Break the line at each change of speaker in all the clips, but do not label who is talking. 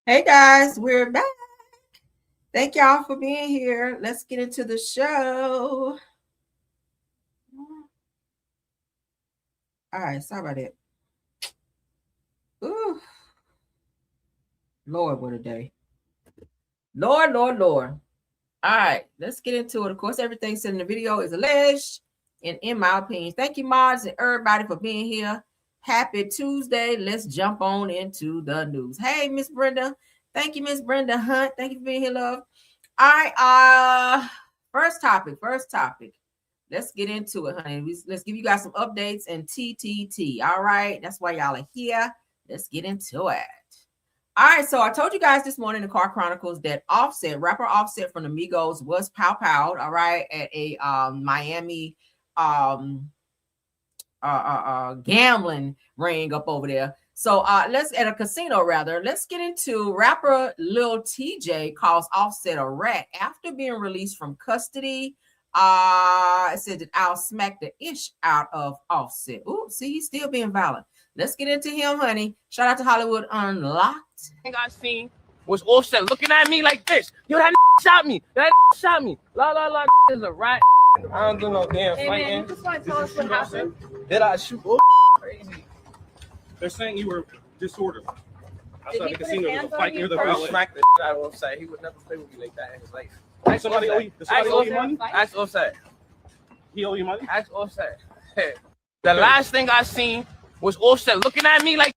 Hey guys, we're back. Thank y'all for being here. Let's get into the show. All right, sorry about that. Ooh, Lord, what a day. Lord, Lord, Lord. All right, let's get into it. Of course, everything said in the video is alleged, and in my opinion, thank you, mods, and everybody for being here. Happy Tuesday. Let's jump on into the news. Hey, Miss Brenda. Thank you, Miss Brenda Hunt. Thank you for being here, love. All right, first topic. Let's get into it, honey. Let's give you guys some updates and TTT. All right, that's why y'all are here. Let's get into it. All right, so I told you guys this morning in Car Chronicles that rapper Offset from the Migos was pow-powed, all right, at a Miami gambling ring up over there. So let's at a casino rather. Let's get into rapper Lil Tjay calls Offset a rat after being released from custody. It said that I'll smack the ish out of Offset. Ooh, see, he's still being violent. Let's get into him, honey. Shout out to Hollywood Unlocked.
Thing I seen was Offset looking at me like this. Yo, that shot me. That shot me. La la la is a rat. I don't do no damn fighting.
Man, you just want to tell us what happened?
Did I shoot? Oh, crazy.
They're saying you were disordered. Outside the
put his
casino,
hands
the
on
fight
you
near the
first?
valet.
Smack the out of Offset. He would never play with me like that in his life.
Does somebody owe you money?
Ask Offset.
He owe you money?
Ask Offset. The last thing I seen was Offset looking at me like.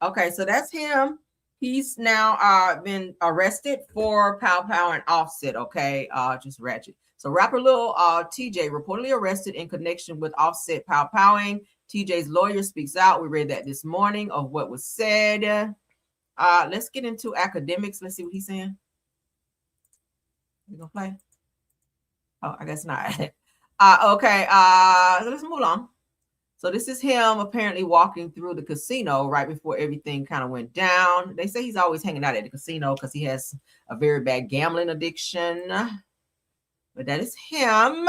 Okay, so that's him. He's now been arrested for pow and Offset. Okay, just ratchet. So rapper Lil Tjay reportedly arrested in connection with Offset pow-powing. Tjay's lawyer speaks out. We read that this morning of what was said. Let's get into academics. Let's see what he's saying. You gonna play? Oh, I guess not. Okay. So let's move on. So this is him apparently walking through the casino right before everything kind of went down. They say he's always hanging out at the casino because he has a very bad gambling addiction. But that is him.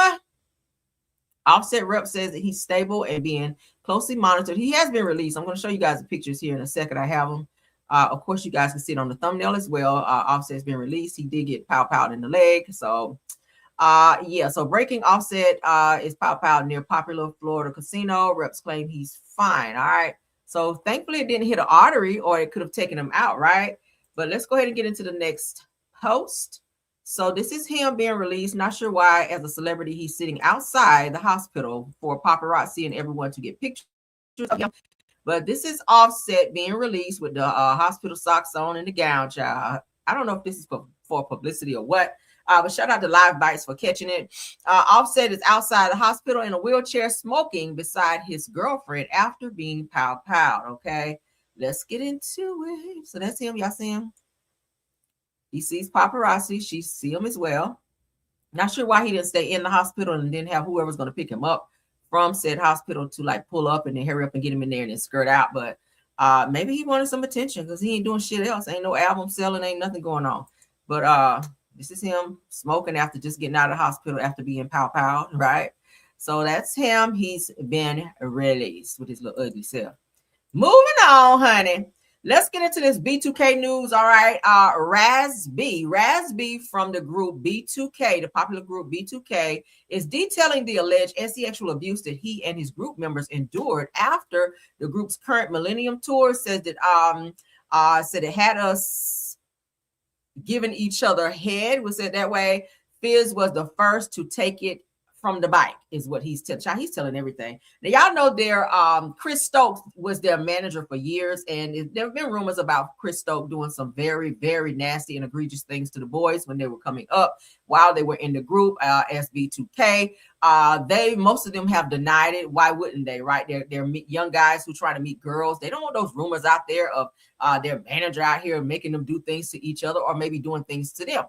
Offset rep says that he's stable and being closely monitored. He has been released. I'm going to show you guys the pictures here in a second. I have them. Of course, you guys can see it on the thumbnail as well. Offset's been released. He did get pow-powed in the leg. So, yeah. So breaking Offset is pow-powed near popular Florida casino. Reps claim he's fine. All right. So thankfully it didn't hit an artery or it could have taken him out. Right. But let's go ahead and get into the next post. So this is him being released. Not sure why, as a celebrity, he's sitting outside the hospital for paparazzi and everyone to get pictures of him. But this is Offset being released with the hospital socks on and the gown, child. I don't know if this is for publicity or what. But shout out to Live Bites for catching it. Offset is outside the hospital in a wheelchair smoking beside his girlfriend after being pow-powed. Okay, let's get into it. So that's him. Y'all see him? He sees paparazzi. She see him as well. Not sure why he didn't stay in the hospital and didn't have whoever's going to pick him up from said hospital to like pull up and then hurry up and get him in there and then skirt out. But maybe he wanted some attention because he ain't doing shit else. Ain't no album selling. Ain't nothing going on. But this is him smoking after just getting out of the hospital after being pow-powed, right? So that's him. He's been released with his little ugly self. Moving on, honey. Let's get into this B2K news. All right. Raz B from the group B2K, the popular group B2K, is detailing the alleged sexual abuse that he and his group members endured after the group's current Millennium Tour. Says that said it had us giving each other head, was said that way. Fizz was the first to take it from the bike, is what he's telling. He's telling everything. Now, y'all know their Chris Stokes was their manager for years, and there have been rumors about Chris Stokes doing some very, very nasty and egregious things to the boys when they were coming up while they were in the group SB2K. Most of them have denied it. Why wouldn't they? Right? They're young guys who try to meet girls. They don't want those rumors out there of their manager out here making them do things to each other or maybe doing things to them.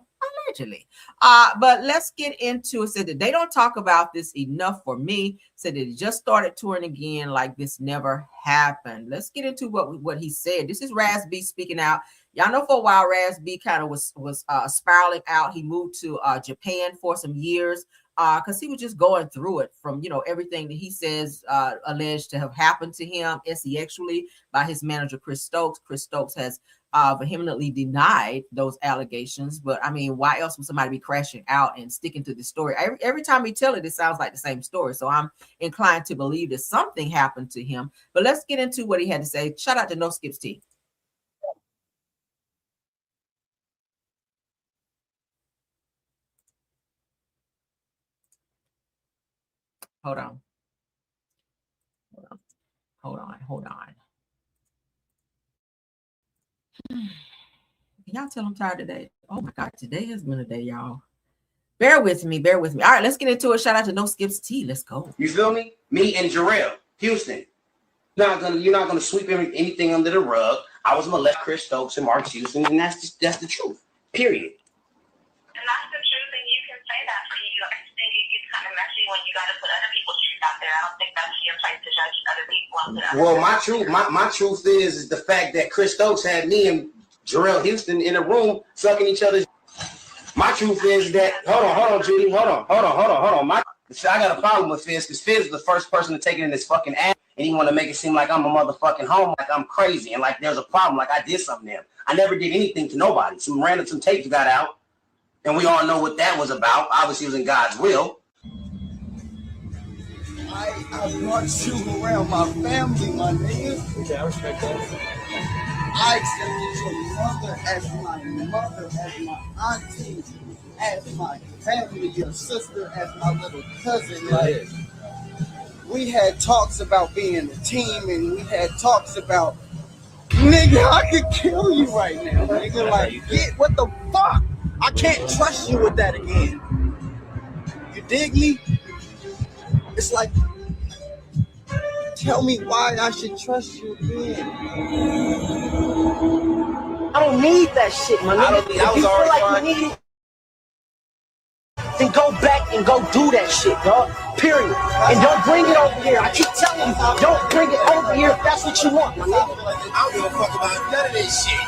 Allegedly. But let's get into it. Said that they don't talk about this enough for me. Said that he just started touring again like this never happened. Let's get into what he said. This is Raz B speaking out. Y'all know for a while Raz B kind of was spiraling out. He moved to Japan for some years because he was just going through it from, everything that he says alleged to have happened to him sexually by his manager, Chris Stokes. Chris Stokes has vehemently denied those allegations. But I mean, why else would somebody be crashing out and sticking to the story? Every time we tell it, it sounds like the same story. So I'm inclined to believe that something happened to him. But let's get into what he had to say. Shout out to No Skips T. Hold on. Hold on. Y'all tell I'm tired today. Oh my God, today has been a day, y'all. Bear with me. All right, let's get into it. Shout out to No Skips T. Let's go.
You feel me? Me and Jarrell, Houston. You're not gonna sweep anything under the rug. I was molested Chris Stokes and Mark Houston, and that's the truth. Period.
And that's the truth, and you can say that. So I just think it gets kind of messy when you got to put other people's truth out there. I don't think that's your place to judge other people.
Well, my truth is the fact that Chris Stokes had me and Jarrell Houston in a room sucking each other's. My truth is that hold on, Judy, hold on. I got a problem with Fizz because Fizz is the first person to take it in his fucking ass, and he want to make it seem like I'm a motherfucking homo, like I'm crazy, and like there's a problem, like I did something to him. I never did anything to nobody. Some tapes got out, and we all know what that was about. Obviously, it was in God's will.
I brought you around my family, my nigga.
Okay, I respect that.
I accepted your mother, as my auntie, as my family, your sister, as my little cousin. Like, we had talks about being a team, and we had talks about, nigga, I could kill you right now, nigga. Like, what the fuck? I can't trust you with that again. You dig me? It's like, tell me why I should trust you again.
I don't need that shit, my nigga. If you feel like you need it, then go back and go do that shit, dog. Period. And don't bring it over here. I keep telling you, don't bring it over here if that's what you want, my nigga.
I don't give a fuck about none of this shit.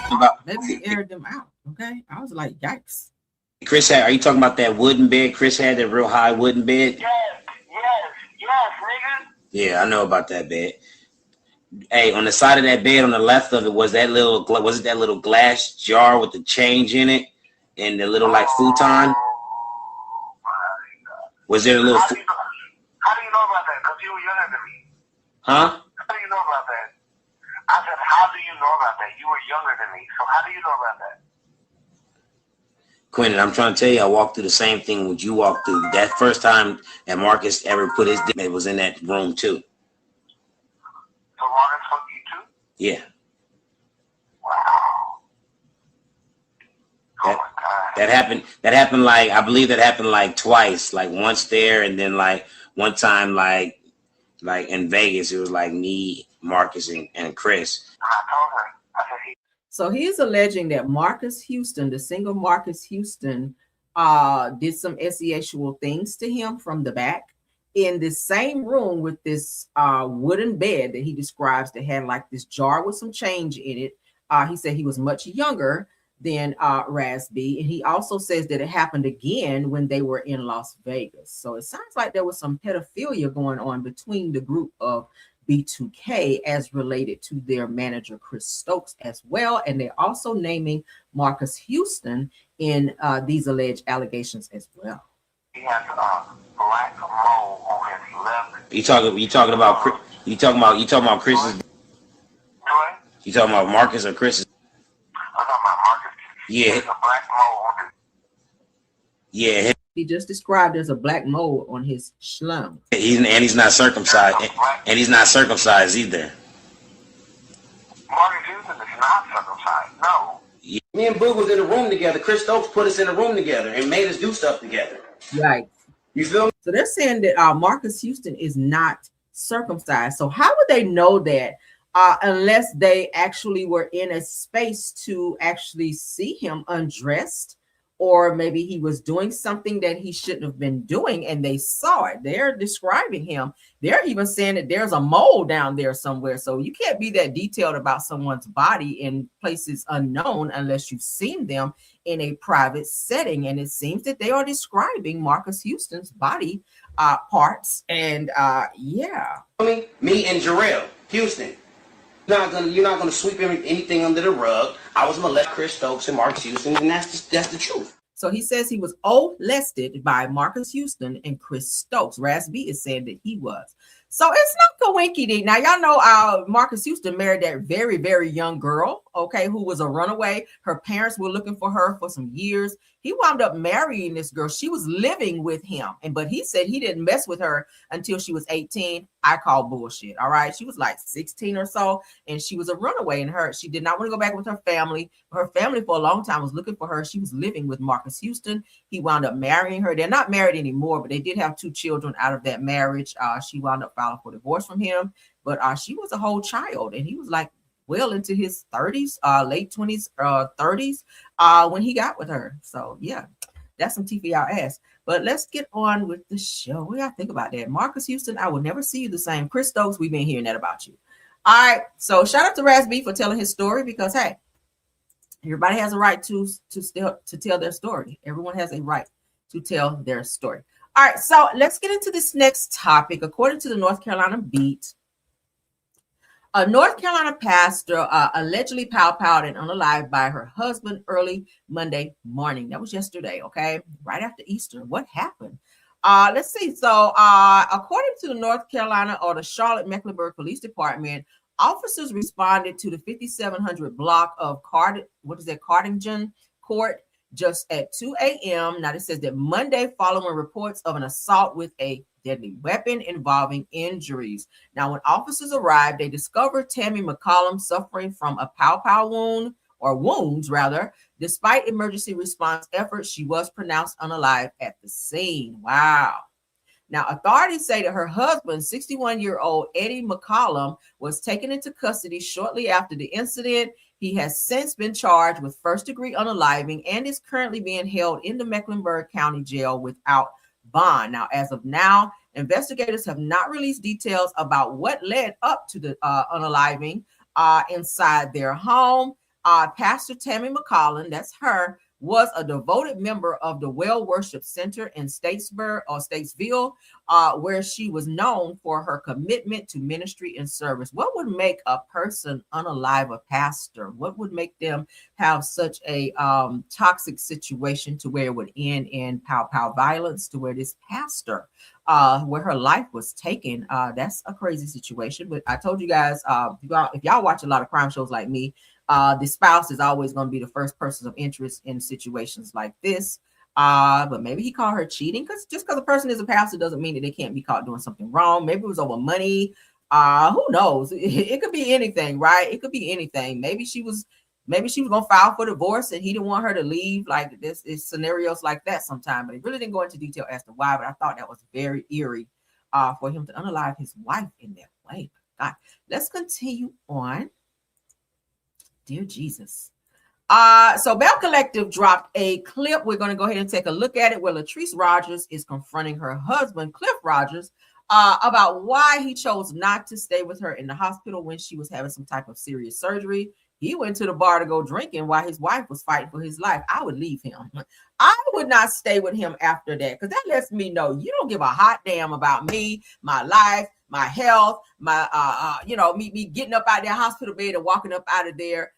Maybe aired them out. Okay, I was like, yikes.
Chris are you talking about that wooden bed? Chris had that real high wooden bed.
Yes, nigga.
Yeah, I know about that bed. Hey, on the side of that bed, on the left of it, was it that little glass jar with the change in it and the little like futon? Was there a little?
How do you know about that? Because you were younger than me.
Huh?
How do you know about that? I said, how do you know about that? You were younger than me, so how do you know about that?
Quentin, I'm trying to tell you, I walked through the same thing what you walked through. That first time that Marcus ever put his dick, it was in that room too.
So Marcus fucked you too?
Yeah.
Wow. Oh my God.
That happened like, I believe that happened like twice, like once there and then like one time like in Vegas, it was like me, Marcus, and Chris.
I told her. I said,
So he's alleging that Marcus Houston, the single Marcus Houston, did some sexual things to him from the back in the same room with this wooden bed that he describes that had like this jar with some change in it. He said he was much younger than Raz B, and he also says that it happened again when they were in Las Vegas. So it sounds like there was some pedophilia going on between the group of B2K as related to their manager Chris Stokes as well, and they're also naming Marcus Houston in these alleged allegations as well.
he has a black mole on his left.
You talking about Chris's?
What?
You talking about Marcus or Chris's?
I'm talking about Marcus.
Yeah.
He has a black mole on his.
Yeah.
He just described as a black mole on his schlum.
He's not circumcised, and he's not circumcised either.
Marcus Houston is not circumcised. No.
Me and Boo was in a room together. Chris Stokes put us in a room together and made us do stuff together.
Right.
You feel me?
So they're saying that Marcus Houston is not circumcised. So how would they know that unless they actually were in a space to actually see him undressed? Or maybe he was doing something that he shouldn't have been doing and they saw it. They're describing him. They're even saying that there's a mole down there somewhere. So you can't be that detailed about someone's body in places unknown unless you've seen them in a private setting. And it seems that they are describing Marcus Houston's body parts. And yeah.
Me and Jarrell, Houston. You're not gonna sweep anything under the rug. I was molested, Chris Stokes and Marcus Houston, and that's the truth.
So he says he was molested by Marcus Houston and Chris Stokes. Raz B is saying that he was. So it's not coinky. Now, y'all know Marcus Houston married that very, very young girl, okay, who was a runaway. Her parents were looking for her for some years. He wound up marrying this girl. She was living with him. But he said he didn't mess with her until she was 18. I call bullshit. All right. She was like 16 or so, and she was a runaway, and she did not want to go back with her family. Her family for a long time was looking for her. She was living with Marcus Houston. He wound up marrying her. They're not married anymore, but they did have 2 children out of that marriage. She wound up filing for divorce from him, but she was a whole child, and he was like well into his 30s, late 20s, 30s, when he got with her. So yeah, that's some tea for y'all ass. But let's get on with the show. What do y'all think about that? Marcus Houston, I will never see you the same. Chris Stokes, we've been hearing that about you. All right, so shout out to Raz B for telling his story, because hey, everybody has a right to tell their story. Everyone has a right to tell their story. All right, so let's get into this next topic. According to the North Carolina Beat, a North Carolina pastor allegedly powwowed and unalived by her husband early Monday morning. That was yesterday, okay? Right after Easter. What happened? Let's see. So according to the North Carolina or the Charlotte Mecklenburg Police Department, officers responded to the 5700 block of Cardington Court just at 2 a.m. Now, this says that Monday following reports of an assault with a deadly weapon involving injuries. Now, when officers arrived, they discovered Tammy McCollum suffering from a wounds. Despite emergency response efforts, she was pronounced unalive at the scene. Wow. Now, authorities say that her husband, 61-year-old Eddie McCollum, was taken into custody shortly after the incident. He has since been charged with first-degree unaliving and is currently being held in the Mecklenburg County Jail without bond. Now, as of now, investigators have not released details about what led up to the unaliving inside their home. Pastor Tammy McCollum, that's her, was a devoted member of the Well Worship Center in Statesville, where she was known for her commitment to ministry and service. What would make a person unalive a pastor? What would make them have such a toxic situation to where it would end in pow violence, to where this pastor, where her life was taken? That's a crazy situation. But I told you guys, if y'all watch a lot of crime shows like me, the spouse is always going to be the first person of interest in situations like this. But maybe he called her cheating, because just because a person is a pastor doesn't mean that they can't be caught doing something wrong. Maybe it was over money. Who knows? It could be anything, right? It could be anything. Maybe she was gonna file for divorce and he didn't want her to leave. Like this is scenarios like that sometimes, but he really didn't go into detail as to why. But I thought that was very eerie for him to unalive his wife in that way. God, let's continue on. Dear Jesus. So Belle Collective dropped a clip. We're going to go ahead and take a look at it, where Latrice Rogers is confronting her husband, Cliff Rogers, about why he chose not to stay with her in the hospital when she was having some type of serious surgery. He went to the bar to go drinking while his wife was fighting for his life. I would leave him. I would not stay with him after that, because that lets me know you don't give a hot damn about me, my life, my health, my me getting up out of that hospital bed and walking up out of there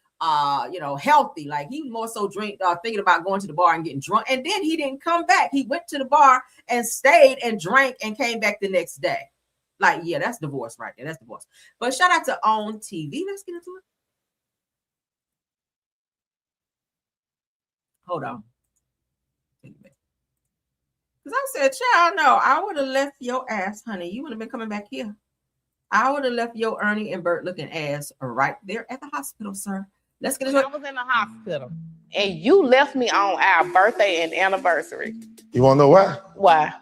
healthy. Like, he more so thinking about going to the bar and getting drunk, and then he didn't come back. He went to the bar and stayed and drank and came back the next day. Like, yeah, that's divorce right there. That's divorce. But shout out to On TV. Let's get into it. Hold on. Because I said, child, no, I would have left your ass, honey. You would have been coming back here. I would have left your Ernie and Bert looking ass right there at the hospital, sir. Let's get into it.
I was in the hospital, and you left me on our birthday and anniversary.
You want to know why?
Why?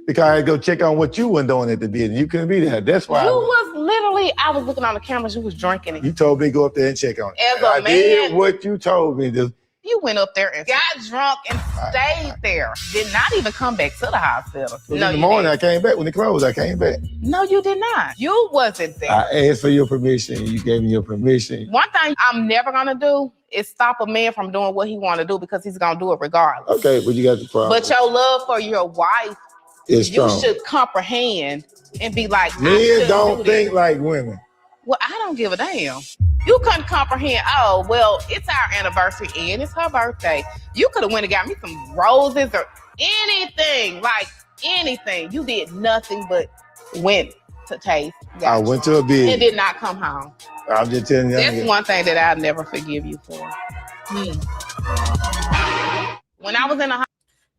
Because I had to go check on what you weren't doing at the beginning. You couldn't be there. That's why.
You was literally, I was looking on the cameras. You was drinking it.
You told me to go up there and check on it.
As a
I
man,
did what you told me to.
You went up there and got drunk and stayed there. Did not even come back to the hospital.
In the morning, I came back. When it closed, I came back.
No, you did not. You wasn't there.
I asked for your permission. You gave me your permission.
One thing I'm never going to do is stop a man from doing what he want to do, because he's going to do it regardless.
Okay, but you got the problem.
But your love for your wife,
it's strong.
You should comprehend and be like,
men don't think like women.
Well, I don't give a damn. You couldn't comprehend, oh, well, it's our anniversary and it's her birthday. You could have went and got me some roses or anything, like anything. You did nothing but went to Taste.
I went to a bid
and did not come home.
I'm just telling you.
That's one thing that I'll never forgive you for. When I was in the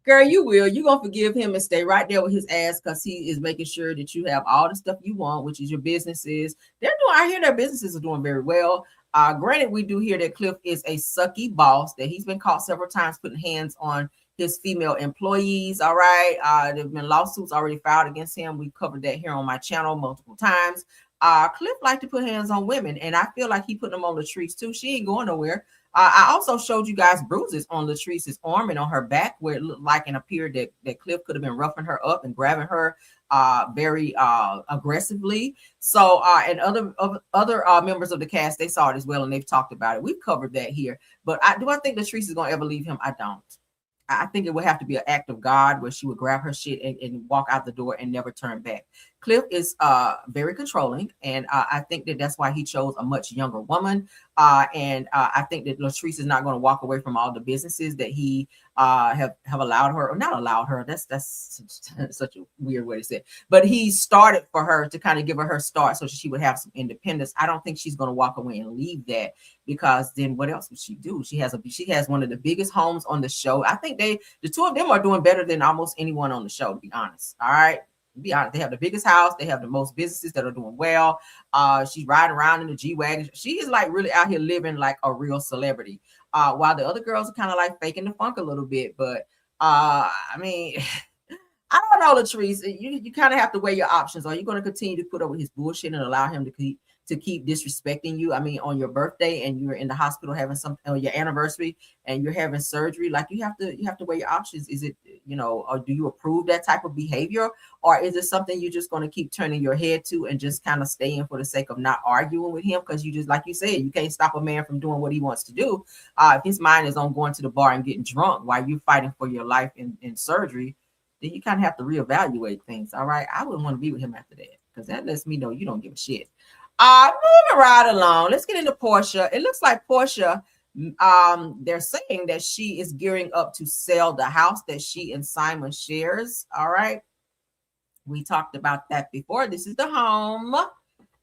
girl, you will. You're going to forgive him and stay right there with his ass because he is making sure that you have all the stuff you want, which is your businesses. I hear their businesses are doing very well. Granted, we do hear that Cliff is a sucky boss, that he's been caught several times putting hands on his female employees. All right. There have been lawsuits already filed against him. We've covered that here on my channel multiple times. Cliff liked to put hands on women, and I feel like he put them on Latrice too. She ain't going nowhere. I also showed you guys bruises on Latrice's arm and on her back where it looked like and appeared that Cliff could have been roughing her up and grabbing her very aggressively. So and other members of the cast, they saw it as well, and they've talked about it. We've covered that here. But do I think Latrice is going to ever leave him? I don't. I think it would have to be an act of God where she would grab her shit and walk out the door and never turn back. Cliff is very controlling, and I think that's why he chose a much younger woman. And I think that Latrice is not going to walk away from all the businesses that he have allowed her, or not allowed her. That's such a weird way to say it. But he started for her to kind of give her start so she would have some independence. I don't think she's going to walk away and leave that, because then what else would she do? She has one of the biggest homes on the show. I think the two of them are doing better than almost anyone on the show, to be honest. All right. Be honest, they have the biggest house, they have the most businesses that are doing well. She's riding around in the G-Wagon. She is like really out here living like a real celebrity. While the other girls are kind of like faking the funk a little bit. But I mean, I don't know, Latrice. You kind of have to weigh your options. Are you going to continue to put up with his bullshit and allow him to keep disrespecting you? I mean, on your birthday and you're in the hospital having on your anniversary and you're having surgery, like you have to weigh your options. Is it, or do you approve that type of behavior, or is it something you're just going to keep turning your head to and just kind of staying for the sake of not arguing with him? Because you just, like you said, you can't stop a man from doing what he wants to do. If his mind is on going to the bar and getting drunk while you're fighting for your life in surgery, then you kind of have to reevaluate things. All right. I wouldn't want to be with him after that, because that lets me know you don't give a shit. Moving right along. Let's get into Portia. It looks like Portia, they're saying that she is gearing up to sell the house that she and Simon shares. All right. We talked about that before. This is the home.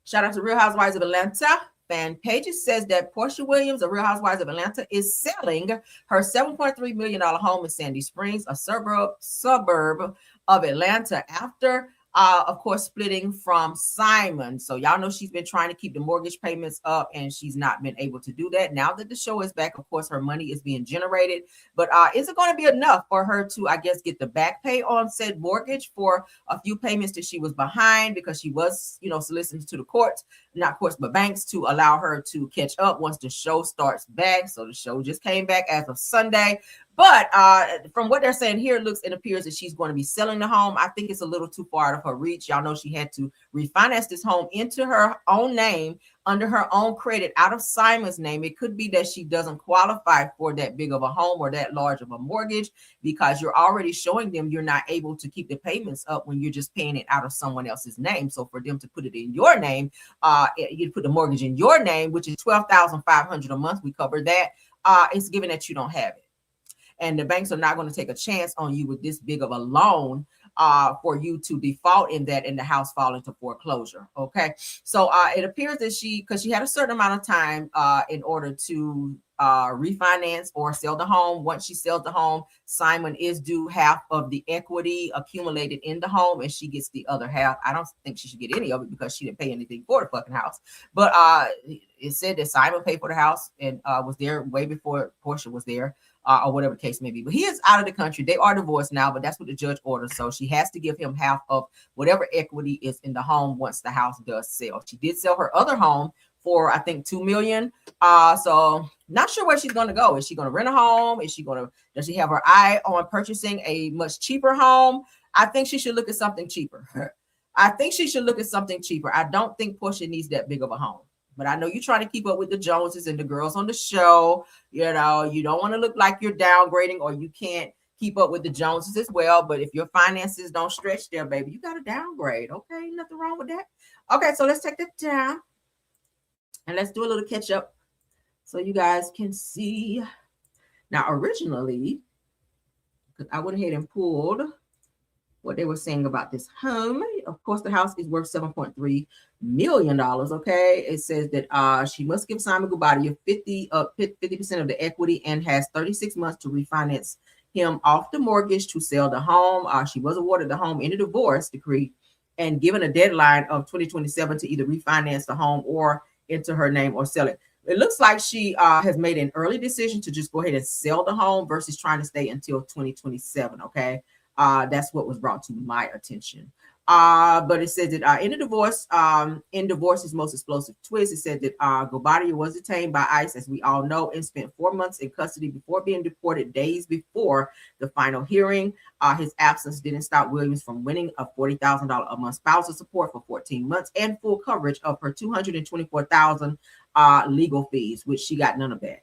Shout out to Real Housewives of Atlanta fan page. It says that Portia Williams of Real Housewives of Atlanta is selling her $7.3 million home in Sandy Springs, a suburb of Atlanta, after of course, splitting from Simon. So y'all know she's been trying to keep the mortgage payments up, and she's not been able to do that. Now that the show is back, of course, her money is being generated. But is it going to be enough for her to, I guess, get the back pay on said mortgage for a few payments that she was behind, because she was, soliciting to the courts, not courts, but banks, to allow her to catch up once the show starts back. So the show just came back as of Sunday. But from what they're saying here, it appears that she's going to be selling the home. I think it's a little too far out of her reach. Y'all know she had to refinance this home into her own name, under her own credit, out of Simon's name. It could be that she doesn't qualify for that big of a home or that large of a mortgage, because you're already showing them you're not able to keep the payments up when you're just paying it out of someone else's name. So for them to put it in your name, you put the mortgage in your name, which is $12,500 a month. We covered that. It's given that you don't have it. And the banks are not going to take a chance on you with this big of a loan for you to default in that and the house fall into foreclosure. Okay. So it appears that because she had a certain amount of time in order to refinance or sell the home. Once she sells the home, Simon is due half of the equity accumulated in the home, and she gets the other half. I don't think she should get any of it because she didn't pay anything for the fucking house. But it said that Simon paid for the house and was there way before Portia was there. Or whatever the case may be. But he is out of the country. They are divorced now, but that's what the judge ordered. So she has to give him half of whatever equity is in the home once the house does sell. She did sell her other home for, I think, $2 million. So not sure where she's going to go. Is she going to rent a home? Does she have her eye on purchasing a much cheaper home? I think she should look at something cheaper. I don't think Portia needs that big of a home. But I know you're trying to keep up with the Joneses and the girls on the show. You don't want to look like you're downgrading, or you can't keep up with the Joneses as well. But if your finances don't stretch there, baby, you got to downgrade. Okay, nothing wrong with that. Okay, so let's take that down. And let's do a little catch up so you guys can see. Now, originally, I went ahead and pulled what they were saying about this home. Of course, the house is worth $7.3 million. Okay. It says that she must give Simon Gubadia 50% of the equity and has 36 months to refinance him off the mortgage to sell the home. She was awarded the home in a divorce decree and given a deadline of 2027 to either refinance the home or enter her name or sell it. It looks like she has made an early decision to just go ahead and sell the home versus trying to stay until 2027. Okay. That's what was brought to my attention. But it says that in Divorce's most explosive twist, it said that Gubadia was detained by ICE, as we all know, and spent 4 months in custody before being deported days before the final hearing. His absence didn't stop Williams from winning a $40,000 a month spousal support for 14 months and full coverage of her $224,000 legal fees, which she got none of that.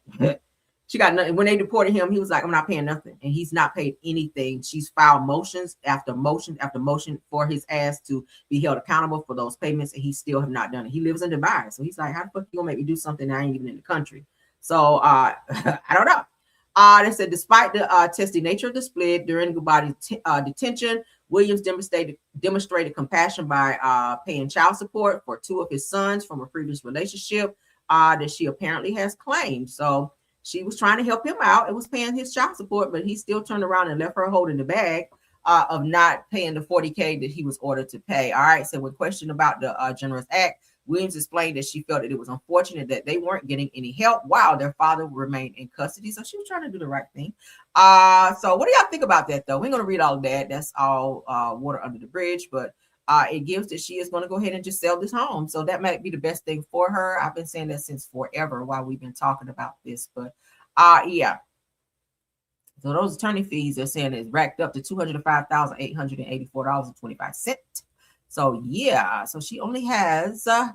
She got nothing. When they deported him, he was like, I'm not paying nothing. And he's not paid anything. She's filed motions after motion after motion for his ass to be held accountable for those payments. And he still have not done it. He lives in Dubai. So he's like, how the fuck you gonna make me do something that I ain't even in the country? So I don't know. They said, despite the testy nature of the split during Gubadi's detention, Williams demonstrated compassion by paying child support for 2 of his sons from a previous relationship that she apparently has claimed. So she was trying to help him out. It was paying his child support, but he still turned around and left her holding the bag of not paying the $40K that he was ordered to pay. All right. So when questioned about the generous act, Williams explained that she felt that it was unfortunate that they weren't getting any help while their father remained in custody. So she was trying to do the right thing. So what do y'all think about that, though? We're going to read all of that. That's all water under the bridge, but it gives that she is going to go ahead and just sell this home. So that might be the best thing for her. I've been saying that since forever while we've been talking about this, but yeah. So those attorney fees they're saying is racked up to $205,884.25. So yeah, so she only has a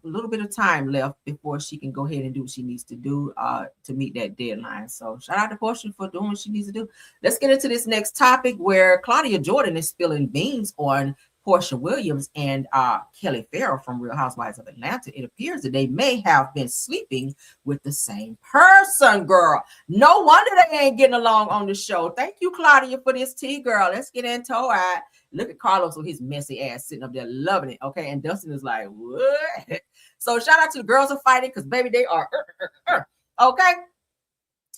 little bit of time left before she can go ahead and do what she needs to do to meet that deadline. So shout out to Portia for doing what she needs to do. Let's get into this next topic where Claudia Jordan is spilling beans on Portia Williams and Kelly Farrell from Real Housewives of Atlanta. It appears that they may have been sleeping with the same person, girl. No wonder they ain't getting along on the show. Thank you, Claudia, for this tea, girl. Let's get into it. Look at Carlos with his messy ass sitting up there loving it. Okay. And Dustin is like, what? So shout out to the girls are fighting because baby, they are okay.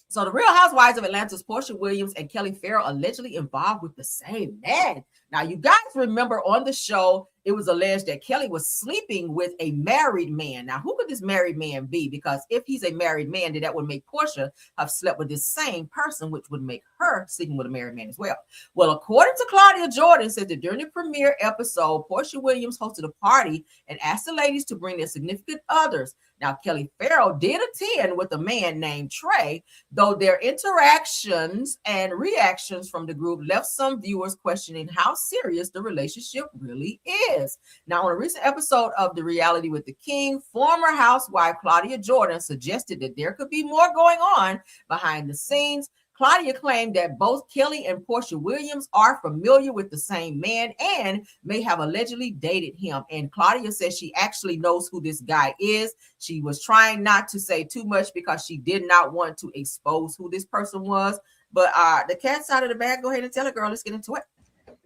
So the Real Housewives of Atlanta's Portia Williams and Kelly Farrell allegedly involved with the same man. Now, you guys remember on the show, it was alleged that Kelly was sleeping with a married man. Now, who could this married man be? Because if he's a married man, then that would make Portia have slept with this same person, which would make her sleeping with a married man as well. Well, according to Claudia Jordan, said that during the premiere episode, Portia Williams hosted a party and asked the ladies to bring their significant others. Now, Kelly Farrell did attend with a man named Tjay, though their interactions and reactions from the group left some viewers questioning how serious the relationship really is. Now, on a recent episode of The Reality with the King, former housewife Claudia Jordan suggested that there could be more going on behind the scenes. Claudia claimed that both Kelly and Portia Williams are familiar with the same man and may have allegedly dated him. And Claudia says she actually knows who this guy is. She was trying not to say too much because she did not want to expose who this person was. But the cat's out of the bag. Go ahead and tell it, girl. Let's get into it.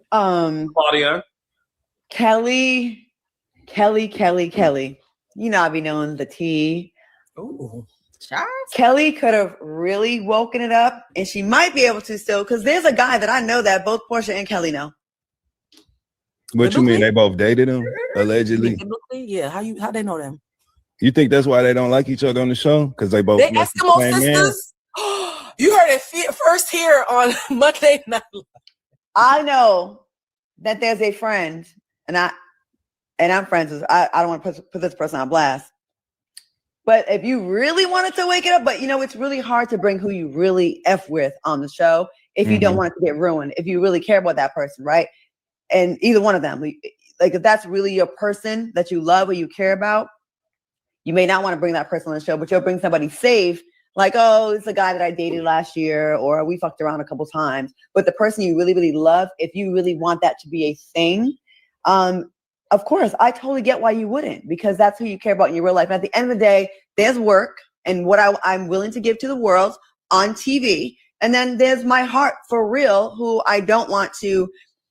Claudia.
Kelly. You know, I be knowing the tea.
Ooh.
Kelly could have really woken it up, and she might be able to still, because there's a guy that I know that both Portia and Kelly know.
What you mean? They both dated him allegedly?
Yeah. How they know them?
You think that's why they don't like each other on the show? Because they both
Eskimo sisters. You heard it first here on Monday Night.
I know that there's a friend, and I'm friends with. I don't want to put this person on blast. But if you really wanted to wake it up, but you know, it's really hard to bring who you really F with on the show if you don't want it to get ruined, if you really care about that person, right? And either one of them, like if that's really your person that you love or you care about, you may not want to bring that person on the show, but you'll bring somebody safe, like, oh, it's a guy that I dated last year, or we fucked around a couple times. But the person you really, really love, if you really want that to be a thing, Of course, I totally get why you wouldn't, because that's who you care about in your real life. And at the end of the day, there's work and what I'm willing to give to the world on TV. And then there's my heart for real, who I don't want to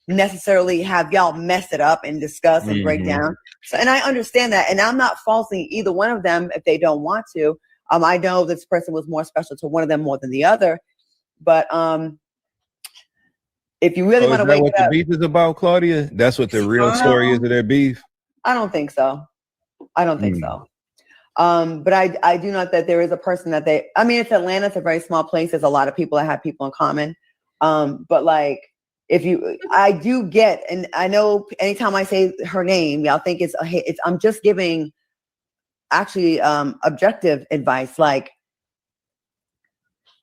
necessarily have y'all mess it up and discuss and break down. So, and I understand that. And I'm not faulting either one of them if they don't want to. I know this person was more special to one of them more than the other. But if you really want to wake
what
up,
the beef is about, Claudia? That's what the real story is of their beef?
I don't think so. I don't think so. But I do know that there is a person that it's Atlanta. It's a very small place. There's a lot of people that have people in common. But like, I do get, and I know anytime I say her name, y'all think I'm just giving actually objective advice. Like,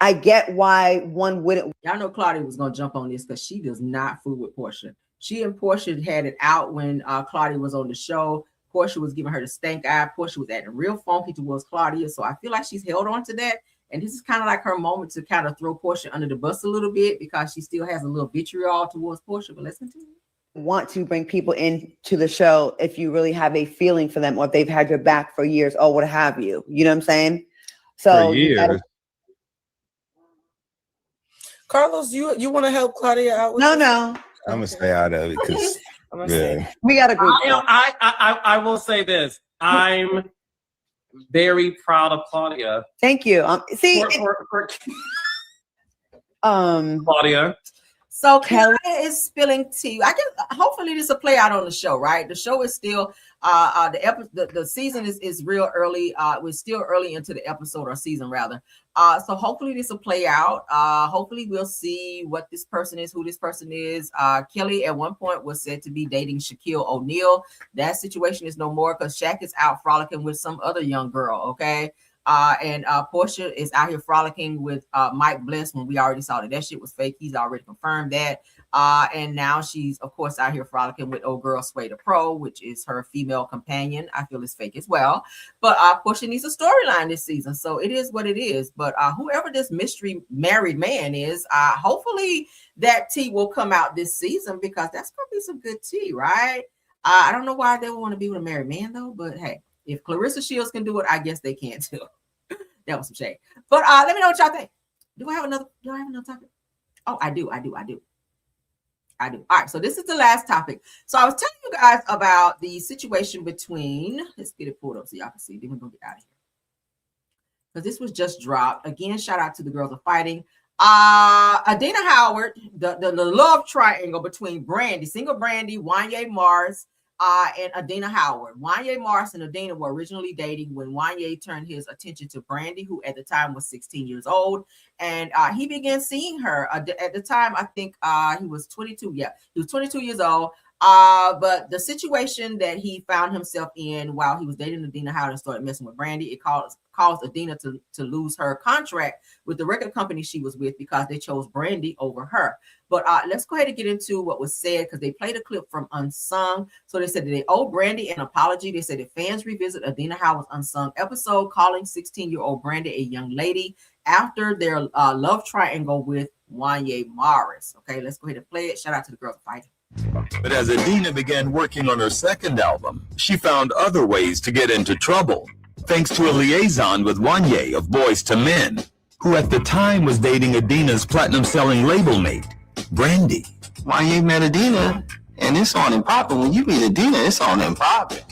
I get why one wouldn't.
Y'all know Claudia was gonna jump on this because she does not fool with Portia. She and Portia had it out when Claudia was on the show. Portia was giving her the stank eye. Portia was acting real funky towards Claudia. So I feel like she's held on to that. And this is kind of like her moment to kind of throw Portia under the bus a little bit because she still has a little vitriol towards Portia. But let's continue.
Want to bring people into the show if you really have a feeling for them or if they've had your back for years or what have you. You know what I'm saying? So
for years.
Carlos, you want to help Claudia out with
No.
I'm gonna stay out of it because
we got a group.
I will say this. I'm very proud of Claudia.
Thank you.
Claudia.
So Kelly is spilling tea. I guess hopefully this will play out on the show, right? The show is still the season is real early. We're still early into the episode or season rather. So hopefully this will play out. Hopefully we'll see what this person is, who this person is. Kelly at one point was said to be dating Shaquille O'Neal. That situation is no more because Shaq is out frolicking with some other young girl. Okay. And Portia is out here frolicking with Mike Bliss when we already saw that shit was fake. He's already confirmed that. And now she's, of course, out here frolicking with old girl Sway the Pro, which is her female companion. I feel it's fake as well. But Portia needs a storyline this season. So it is what it is. But whoever this mystery married man is, hopefully that tea will come out this season because that's going to be some good tea, right? I don't know why they would want to be with a married man, though. But hey. If Clarissa Shields can do it, I guess they can too. That was some shade. But let me know what y'all think. Do I have another topic? Oh, I do. All right, so this is the last topic. So I was telling you guys about the situation between, let's get it pulled up so y'all can see. Then we're gonna get out of here. Because this was just dropped. Again, shout out to the girls of fighting. Adina Howard, the love triangle between Brandy, single Brandy, Wanye Mars, and Adina Howard. Wanye Mars and Adina were originally dating when Wanye turned his attention to Brandy, who at the time was 16 years old. And he began seeing her. At the time, I think he was 22. Yeah, he was 22 years old. But the situation that he found himself in while he was dating Adina Howard and started messing with Brandy, it caused Adina to lose her contract with the record company she was with because they chose Brandy over her. But let's go ahead and get into what was said because they played a clip from Unsung. So they said that they owe Brandy an apology. They said that fans revisit Adina Howard's Unsung episode, calling 16-year-old Brandy a young lady after their love triangle with Wanye Morris. Okay, let's go ahead and play it. Shout out to the girls fighting.
But as Adina began working on her second album, she found other ways to get into trouble, thanks to a liaison with Wanye of Boys to Men, who at the time was dating Adina's platinum-selling label mate, Brandy.
Wanye met Adina, and it's on and popping. When you meet Adina, it's on and popping.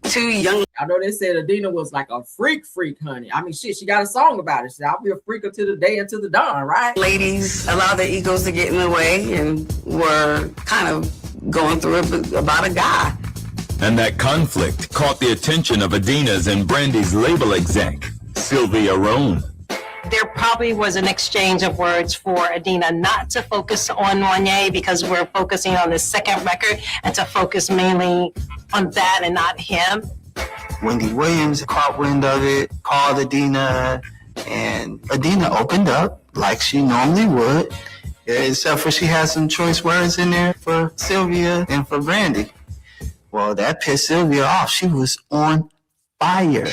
Too young. I know they said Adina was like a freak, honey. I mean, shit, she got a song about it. She said, I'll be a freak until the day, until the dawn, right?
Ladies allow their egos to get in the way and were kind of going through it about a guy.
And that conflict caught the attention of Adina's and Brandy's label exec, Sylvia Rohn.
There probably was an exchange of words for Adina not to focus on Wanye because we're focusing on the second record and to focus mainly on that and not him.
Wendy Williams caught wind of it, called Adina, and Adina opened up like she normally would, except for she had some choice words in there for Sylvia and for Brandy. Well, that pissed Sylvia off. She was on fire.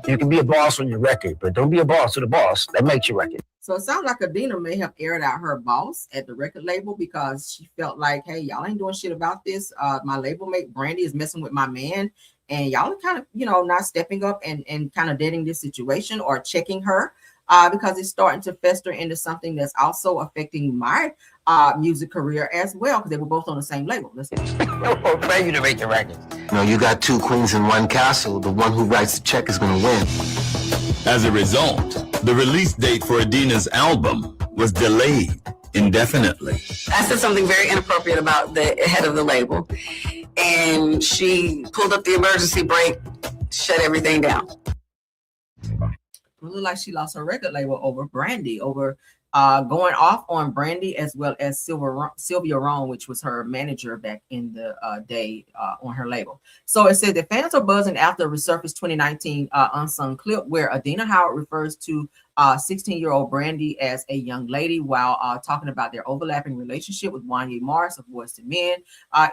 You can be a boss on your record, but don't be a boss to the boss. That makes your record.
So it sounds like Adina may have aired out her boss at the record label because she felt like, hey, y'all ain't doing shit about this. My label mate Brandy is messing with my man, and y'all are kind of, not stepping up and kind of dating this situation or checking her because it's starting to fester into something that's also affecting my music career as well because they were both on the same label. Let's
I'll pay you to make the records. No, you got two queens in one castle. The one who writes the check is going to win.
As a result, the release date for Adina's album was delayed indefinitely.
I said something very inappropriate about the head of the label, and she pulled up the emergency brake, shut everything down.
It looked like she lost her record label over Brandy, over going off on Brandy as well as Sylvia Rome, which was her manager back in the day on her label. So it said that fans are buzzing after resurfaced 2019 unsung clip where Adina Howard refers to 16-year-old Brandy as a young lady while talking about their overlapping relationship with Wanya Morris of Boyz II Men.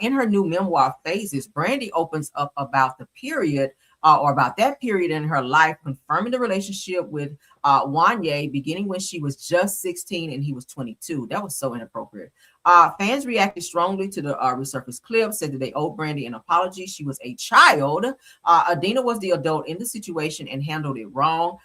In her new memoir, Phases, Brandy opens up about the period or about that period in her life, confirming the relationship with Wanya beginning when she was just 16 and he was 22. That was so inappropriate. Fans reacted strongly to the resurfaced clip, said that they owed Brandy an apology. She was a child. Adina was the adult in the situation and handled it wrong.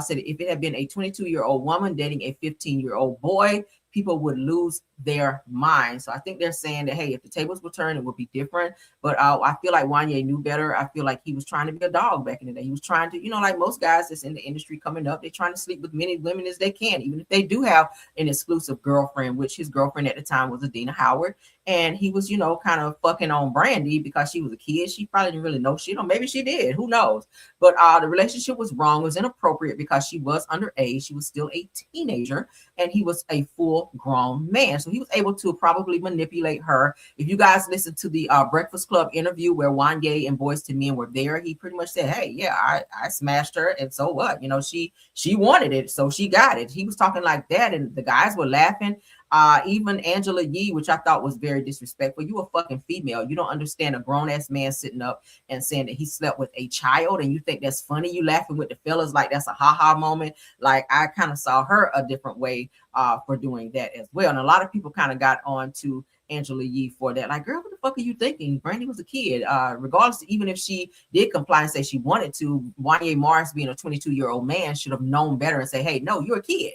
Said if it had been a 22-year-old woman dating a 15-year-old boy, people would lose their minds. So I think they're saying that, hey, if the tables were turned, it would be different. But I feel like Wanya knew better. I feel like he was trying to be a dog back in the day. He was trying to, like most guys that's in the industry coming up, they're trying to sleep with many women as they can, even if they do have an exclusive girlfriend, which his girlfriend at the time was Adina Howard. And he was, kind of fucking on Brandy because she was a kid. She probably didn't really know shit, or maybe she did. Who knows? But the relationship was wrong, was inappropriate because she was underage. She was still a teenager, and he was a full-grown man. So he was able to probably manipulate her. If you guys listen to the Breakfast Club interview where Wanya and Boyz II Men were there, he pretty much said, hey, yeah, I smashed her, and so what? She wanted it, so she got it. He was talking like that, and the guys were laughing. Even Angela Yee, which I thought was very disrespectful. You a fucking female. You don't understand a grown-ass man sitting up and saying that he slept with a child, and you think that's funny. You laughing with the fellas like that's a ha-ha moment. Like, I kind of saw her a different way for doing that as well. And a lot of people kind of got on to Angela Yee for that. Like, girl, what the fuck are you thinking? Brandy was a kid. Regardless, even if she did comply and say she wanted to, Wanya Morris being a 22-year-old man should have known better and say, hey, no, you're a kid.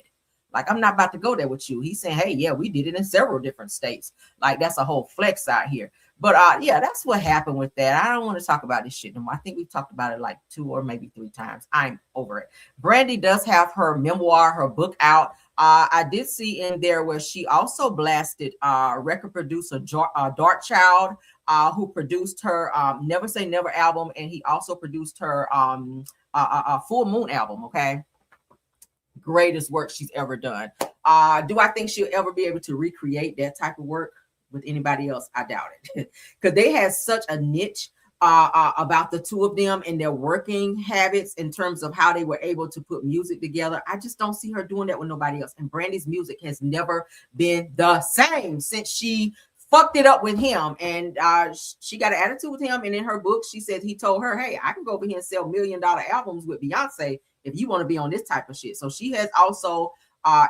Like, I'm not about to go there with you. He's saying, hey, yeah, we did it in several different states. Like, that's a whole flex out here. But yeah, that's what happened with that. I don't want to talk about this shit anymore. I think we've talked about it like 2 or maybe 3 times. I'm over it. Brandy does have her memoir, her book out. I did see in there where she also blasted record producer Darkchild, who produced her Never Say Never album, and he also produced her Full Moon album. Okay. Greatest work she's ever done. Do I think she'll ever be able to recreate that type of work with anybody else? I doubt it, because they had such a niche about the two of them and their working habits in terms of how they were able to put music together. I just don't see her doing that with nobody else. And Brandy's music has never been the same since she fucked it up with him, and she got an attitude with him. And in her book, she said he told her, hey, I can go over here and sell $1 million albums with Beyonce if you want to be on this type of shit. So she has also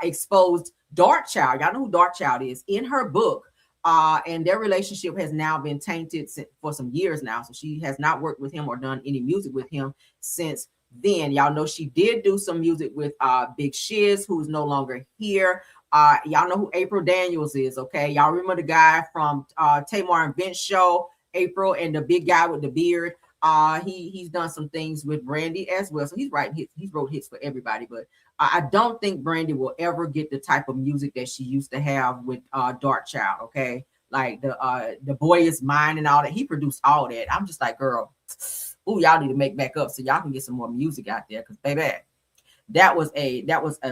exposed Darkchild. Y'all know who Darkchild is in her book. And their relationship has now been tainted for some years now. So she has not worked with him or done any music with him since then. Y'all know she did do some music with Big Shiz, who's no longer here. Y'all know who April Daniels is, okay? Y'all remember the guy from Tamar and Vince show, April, and the big guy with the beard. He's done some things with Brandy as well. So he's writing hits. He's wrote hits for everybody, but I don't think Brandy will ever get the type of music that she used to have with Darkchild, okay? Like the Boy Is Mine and all that. He produced all that. I'm just like, girl, ooh, y'all need to make back up so y'all can get some more music out there, because baby, that was a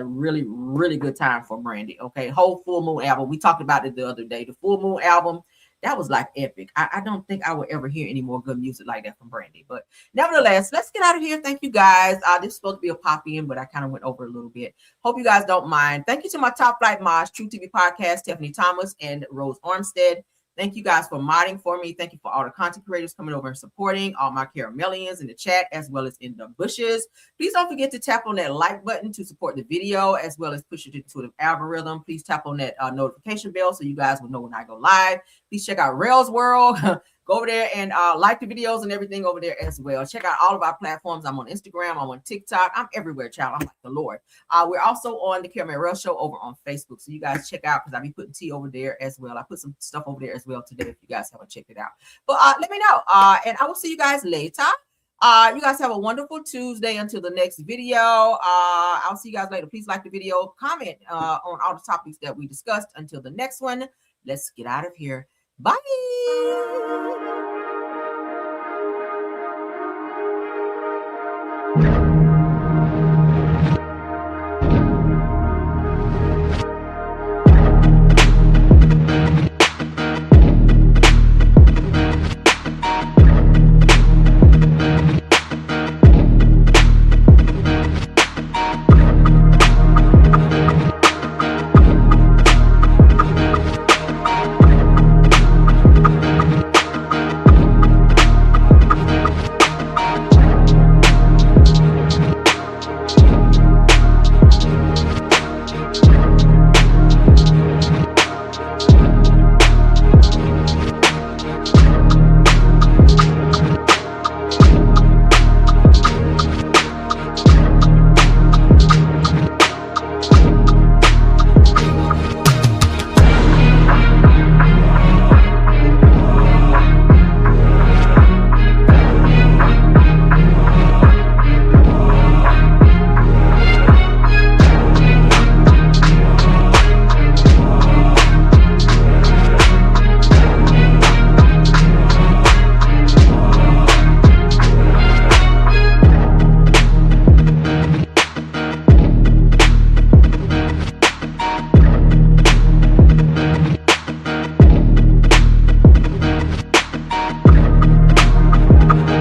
really, really good time for Brandy. Okay, whole Full Moon album. We talked about it the other day. The Full Moon album, that was like epic. I don't think I will ever hear any more good music like that from Brandy. But nevertheless, let's get out of here. Thank you guys. This is supposed to be a pop-in, but I kind of went over a little bit. Hope you guys don't mind. Thank you to my top flight mods, True TV Podcast, Stephanie Thomas and Rose Armstead. Thank you guys for modding for me. Thank you for all the content creators coming over and supporting, all my caramelians in the chat as well as in the bushes. Please don't forget to tap on that like button to support the video as well as push it into the algorithm. Please tap on that notification bell so you guys will know when I go live. Please check out Rails World. Go over there and like the videos and everything over there as well. Check out all of our platforms. I'm on Instagram. I'm on TikTok. I'm everywhere, child. I'm like the Lord. We're also on the Caramel Rail Show over on Facebook. So you guys check out because I'll be putting tea over there as well. I put some stuff over there as well today if you guys haven't checked it out. But let me know. And I will see you guys later. You guys have a wonderful Tuesday until the next video. I'll see you guys later. Please like the video. Comment on all the topics that we discussed. Until the next one, let's get out of here. Bye.